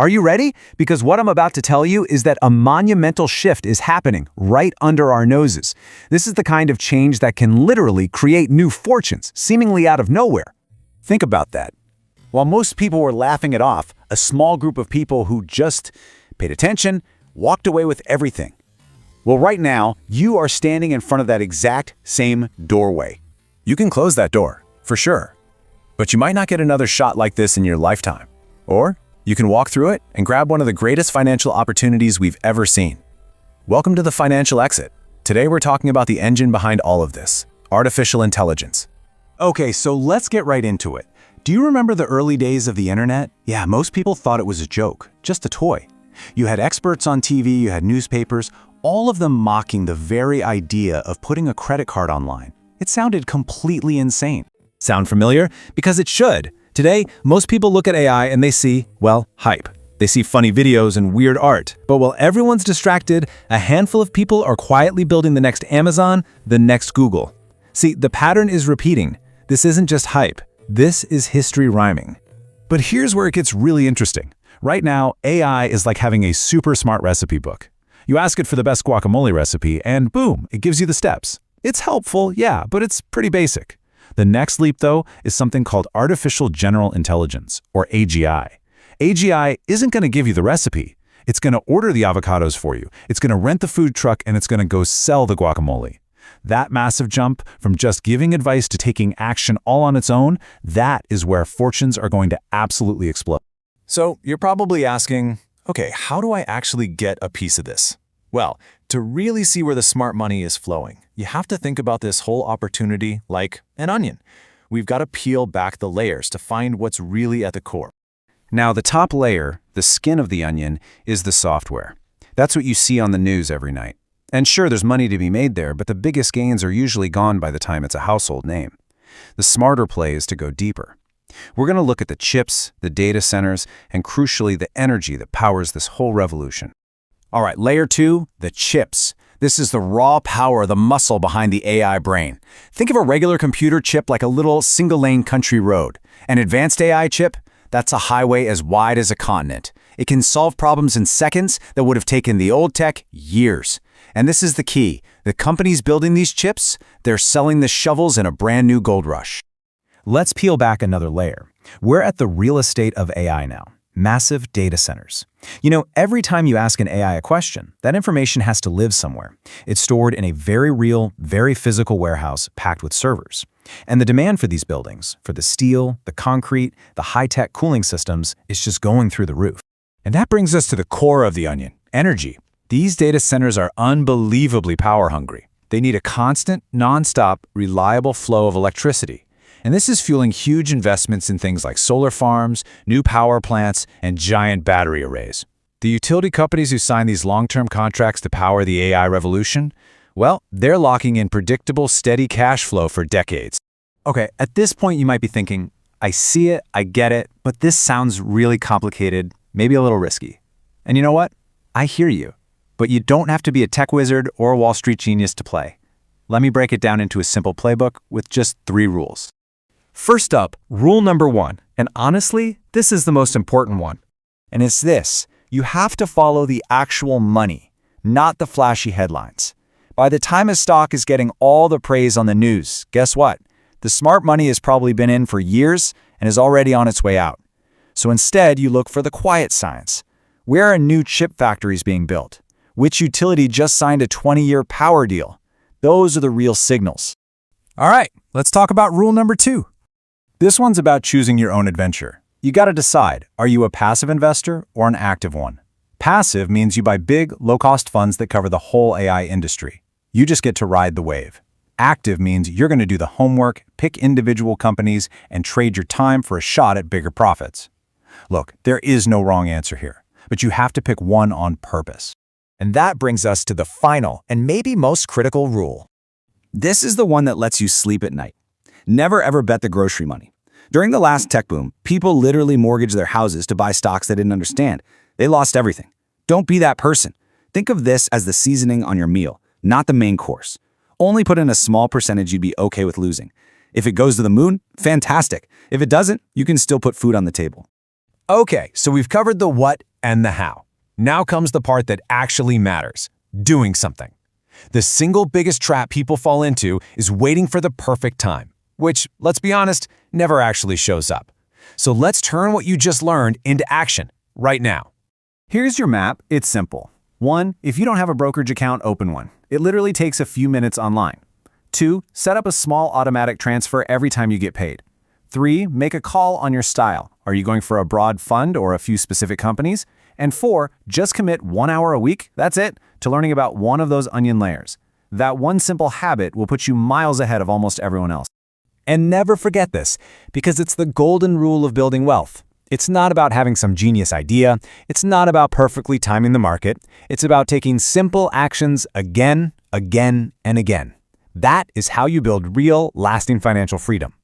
Are you ready? Because what I'm about to tell you is that a monumental shift is happening right under our noses. This is the kind of change that can literally create new fortunes, seemingly out of nowhere. Think about that. While most people were laughing it off, a small group of people who just paid attention walked away with everything. Well, right now, you are standing in front of that exact same doorway. You can close that door, for sure. But you might not get another shot like this in your lifetime. Or you can walk through it and grab one of the greatest financial opportunities we've ever seen. Welcome to the financial exit. Today we're talking about the engine behind all of this, artificial intelligence. Okay, so let's get right into it. Do you remember the early days of the internet? Yeah, most people thought it was a joke, just a toy. You had experts on TV, you had newspapers, all of them mocking the very idea of putting a credit card online. It sounded completely insane. Sound familiar? Because it should. Today, most people look at AI and they see, well, hype. They see funny videos and weird art. But while everyone's distracted, a handful of people are quietly building the next Amazon, the next Google. See, the pattern is repeating. This isn't just hype. This is history rhyming. But here's where it gets really interesting. Right now, AI is like having a super smart recipe book. You ask it for the best guacamole recipe, and boom, it gives you the steps. It's helpful, yeah, but it's pretty basic. The next leap, though, is something called Artificial General Intelligence, or AGI. AGI isn't going to give you the recipe. It's going to order the avocados for you. It's going to rent the food truck, and it's going to go sell the guacamole. That massive jump from just giving advice to taking action all on its own, that is where fortunes are going to absolutely explode. So you're probably asking, okay, how do I actually get a piece of this? Well, to really see where the smart money is flowing, you have to think about this whole opportunity like an onion. We've got to peel back the layers to find what's really at the core. Now, the top layer, the skin of the onion, is the software. That's what you see on the news every night. And sure, there's money to be made there, but the biggest gains are usually gone by the time it's a household name. The smarter play is to go deeper. We're going to look at the chips, the data centers, and crucially, the energy that powers this whole revolution. All right, layer 2, the chips. This is the raw power, the muscle behind the AI brain. Think of a regular computer chip like a little single-lane country road. An advanced AI chip, that's a highway as wide as a continent. It can solve problems in seconds that would have taken the old tech years. And this is the key. The companies building these chips, they're selling the shovels in a brand new gold rush. Let's peel back another layer. We're at the real estate of AI now. Massive data centers. You know, every time you ask an AI a question, that information has to live somewhere. It's stored in a very real, very physical warehouse packed with servers. And the demand for these buildings, for the steel, the concrete, the high-tech cooling systems, is just going through the roof. And that brings us to the core of the onion, energy. These data centers are unbelievably power-hungry. They need a constant, non-stop, reliable flow of electricity. And this is fueling huge investments in things like solar farms, new power plants, and giant battery arrays. The utility companies who sign these long-term contracts to power the AI revolution, well, they're locking in predictable, steady cash flow for decades. Okay, at this point you might be thinking, I see it, I get it, but this sounds really complicated, maybe a little risky. And you know what? I hear you. But you don't have to be a tech wizard or a Wall Street genius to play. Let me break it down into a simple playbook with just 3 rules. First up, rule number 1, and honestly, this is the most important one. And it's this: you have to follow the actual money, not the flashy headlines. By the time a stock is getting all the praise on the news, guess what? The smart money has probably been in for years and is already on its way out. So instead, you look for the quiet signs. Where are new chip factories being built? Which utility just signed a 20-year power deal? Those are the real signals. All right, let's talk about rule number 2. This one's about choosing your own adventure. You got to decide, are you a passive investor or an active one? Passive means you buy big, low-cost funds that cover the whole AI industry. You just get to ride the wave. Active means you're going to do the homework, pick individual companies, and trade your time for a shot at bigger profits. Look, there is no wrong answer here, but you have to pick one on purpose. And that brings us to the final and maybe most critical rule. This is the one that lets you sleep at night. Never ever bet the grocery money. During the last tech boom, people literally mortgaged their houses to buy stocks they didn't understand. They lost everything. Don't be that person. Think of this as the seasoning on your meal, not the main course. Only put in a small percentage you'd be okay with losing. If it goes to the moon, fantastic. If it doesn't, you can still put food on the table. Okay, so we've covered the what and the how. Now comes the part that actually matters: doing something. The single biggest trap people fall into is waiting for the perfect time, which, let's be honest, never actually shows up. So let's turn what you just learned into action right now. Here's your map. It's simple. 1. If you don't have a brokerage account, open one. It literally takes a few minutes online. 2. Set up a small automatic transfer every time you get paid. 3. Make a call on your style. Are you going for a broad fund or a few specific companies? And 4. Just commit 1 hour a week, that's it, to learning about one of those onion layers. That one simple habit will put you miles ahead of almost everyone else. And never forget this, because it's the golden rule of building wealth. It's not about having some genius idea. It's not about perfectly timing the market. It's about taking simple actions again, again, and again. That is how you build real, lasting financial freedom.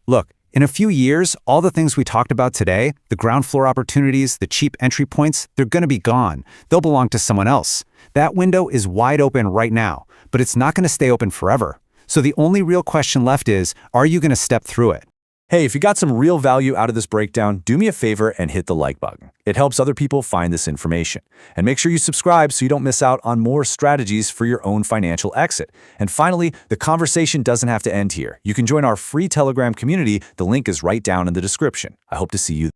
Look, in a few years, all the things we talked about today, the ground floor opportunities, the cheap entry points, they're going to be gone. They'll belong to someone else. That window is wide open right now, but it's not going to stay open forever. So the only real question left is, are you going to step through it? Hey, if you got some real value out of this breakdown, do me a favor and hit the like button. It helps other people find this information. And make sure you subscribe so you don't miss out on more strategies for your own financial exit. And finally, the conversation doesn't have to end here. You can join our free Telegram community. The link is right down in the description. I hope to see you